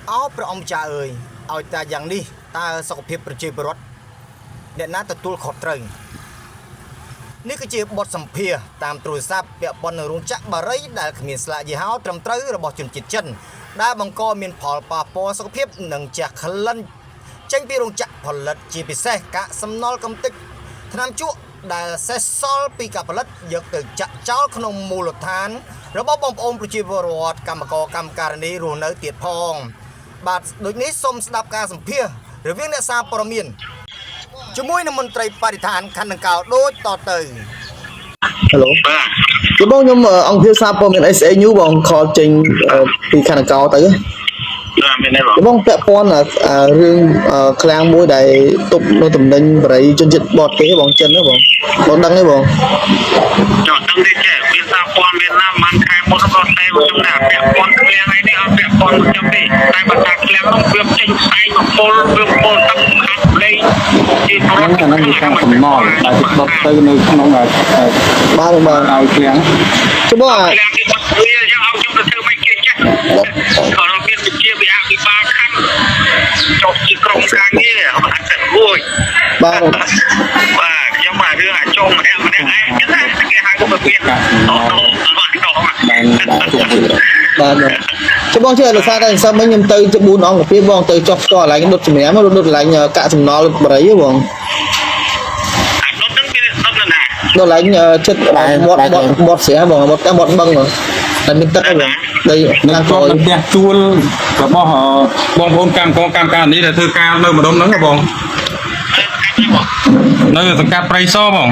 เอาព្រះអង្គចាអើយឲ្យតាយ៉ាងនេះតើសុខភាពប្រជាពលរដ្ឋអ្នកណាទទួលខុសត្រូវនេះគឺជាបទសម្ភាសតាមទូរស័ព្ទពាក់ព័ន្ធនឹងរោងចក្របារីដែលគ្មានស្លាកយីហោត្រឹមត្រូវរបស់ជនជាតិចិនដែលបង្កមានផលប៉ះពាល់សុខភាពនិងជះក្លិនចេញពីរោងចក្រផលិតជាពិសេសកាកសំណល់កំទេចថ្នាំជក់ដែលសេសសល់ពីការផលិតយកទៅចាក់ចោលក្នុងមូលដ្ឋានរបស់បងប្អូនប្រជាពលរដ្ឋកម្មករកម្មការិនីរស់នៅទៀតផងបាទដូចនេះសូមស្ដាប់ការសម្ភាសរវាងអ្នកសារព័ត៌មានជាមួយនឹងមន្ត្រីបរិស្ថានខណ្ឌដង្កោដូចតទៅ Hello គឺបងខ្ញុំអង្គភាពសារព័ត៌មាន SA News បងខលចេញពីខណ្ឌដង្កោទៅបងពាក់ព័ន្ធរឿងឃ្លាំងមួយដែលទុកនៅតំណែងបរិយជនជាតិបរទេសបងចិនហ្នឹងបងដឹងទេបងចង់ដឹងទេចេះមានសារព័ត៌មានណាមិនខែមុនរបស់តែខ្ញុំណាពាក់ព័ន្ធឃ្លាំងឯនេះអត់ពាក់ព័ន្ធខ្ញុំទេតែបើថាឃ្លាំងនោះវាចេញផ្សាយមកពលវាពលទឹកខាត់លេងជាប្រវត្តិហ្នឹងគឺខាងសំណល់ដែលដុតទៅនៅក្នុងបាទឲ្យឃ្លាំងចុះបងឃ្លាំងនេះបាត់វាយ៉ាងឲ្យខ្ញុំទៅធ្វើមិនគេចេះក៏មានវិជាវិបាលខណ្ឌចុះជាក្រុមការងារអត់ទៅរួចបាទខ្ញុំមករឿងអាចុំម្នាក់ឯងគេហៅទៅពីបាទចុះបងជឿលោកសាតែសិនមិញខ្ញុំទៅ4អង្គពីបងទៅចុះស្គាល់កន្លែងដុតសម្រាមមកដុតកន្លែងកាក់សំណល់បរិយហ៎បងដុតនឹងគេដុតនៅណាដុតកន្លែងចិត្តមាត់ស្រះបងមាត់បឹងតែមានទឹកហ្នឹងដីខាងក្រោយផ្ទះជួលរបស់បងប្អូនកម្មការនេះដែលធ្វើការនៅម្ដុំហ្នឹងបងនៅសង្កាត់ព្រៃសរបង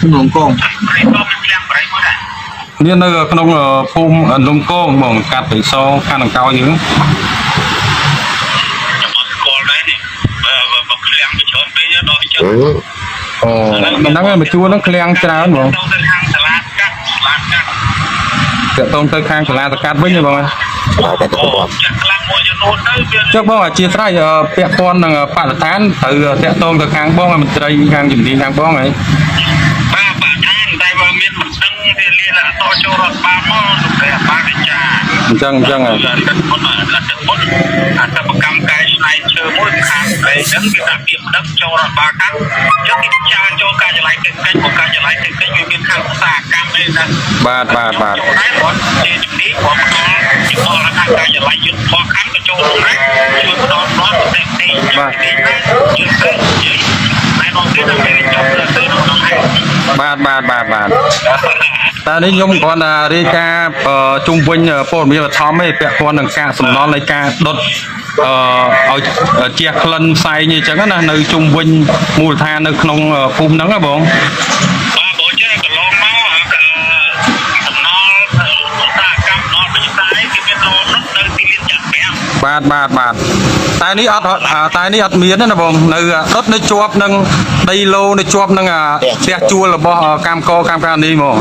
ក្នុងកងមាននៅក្នុងភូមិលំកងបងកាត់ព្រៃសរខាងដង្កោយើងខ្ញុំអត់ស្គាល់ដែរនេះបើឃ្លាំងទៅច្រើនពេកដល់ចឹងអូហ្នឹងមកជួលហ្នឹងឃ្លាំងច្រើនបងទៅខាងសាលាកាត់តើតោងទៅខាងសាលាសកាត់វិញទេបងចាក់ខ្លាំងមួយចំនួនទៅចុះបងអធិស្ឋានពាក់ព័ន្ធនឹងបរិស្ថានត្រូវតាក់ទងទៅខាងបងមន្ត្រីខាងជំនាញខាងបងហើយបាទបរិស្ថានតែបើមានមិនដឹងវាលៀនអត់តចូលរដ្ឋបាលមកទៅតែបារាចាអញ្ចឹងហើយអាតបកម្មកែឆ្នៃឈើមួយខាងឯហ្នឹងគេថាពីដឹកចូលរដ្ឋបាលកាត់យកគេចាចូលការចល័យទៅកិច្ចមកការចល័យទៅកិច្ចវាមានខាងឧស្សាហកម្មទេណាបាទចូលដែរគាត់ជាជំនាញគាត់ផ្ដល់ជាបរិយាការចល័យយុទ្ធផលខាងក៏ចូលដែរជួយផ្ដល់ផ្ដល់ប្រទេសទីបាទយើងទៅតែនោះគេថាគេចប់ទៅក្នុងហ្នឹងបាទតែនេះខ្ញុំគ្រាន់តែរាយការណ៍ជុំវិញព័ត៌មានបឋមទេពាក់ព័ន្ធនឹងការសំណល់នៃការដុតឲ្យជះក្លិនផ្សែងអីចឹងណានៅជុំវិញមូលដ្ឋាននៅក្នុងភូមិហ្នឹងហ៎បងបាទបងចេះកន្លងមកសំណល់ឧស្សាហកម្មដល់វិស័យគេមានរត់នៅទីលានចាក់ប្រាំងបាទតែនេះអត់មានទេណាបងនៅដុតនៅជាប់នឹងដីឡូនៅជាប់នឹងផ្ទះជួលរបស់កម្មការនេះហ្មង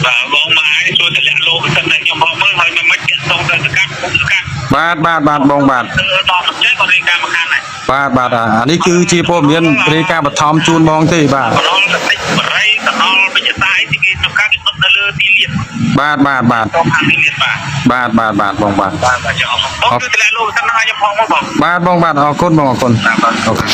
បាទបងមកឲ្យជួយតម្លាក់លោកសិនតែខ្ញុំមកមើលហើយមិនតាក់ទងទៅសកាត់ពុកសកាត់បាទបងបាទដល់មកចេះក៏រាយការណ៍មកខាងដែរបាទអានេះគឺជាព័ត៌មានរាយការណ៍បឋមជូនបងទេបាទបណ្ដោលសតិបរិយបណ្ដោលវិជ្ជាសាស្ត្រទីគេទៅការគេដុតនៅលើទីលានបាទទៅខាងទីលានបាទបងបាទបាទចាំអរគុណបងគឺតម្លាក់លោកសិនហើយខ្ញុំផងមកបងបាទបងបាទអរគុណបងអរគុណបាទអូខេ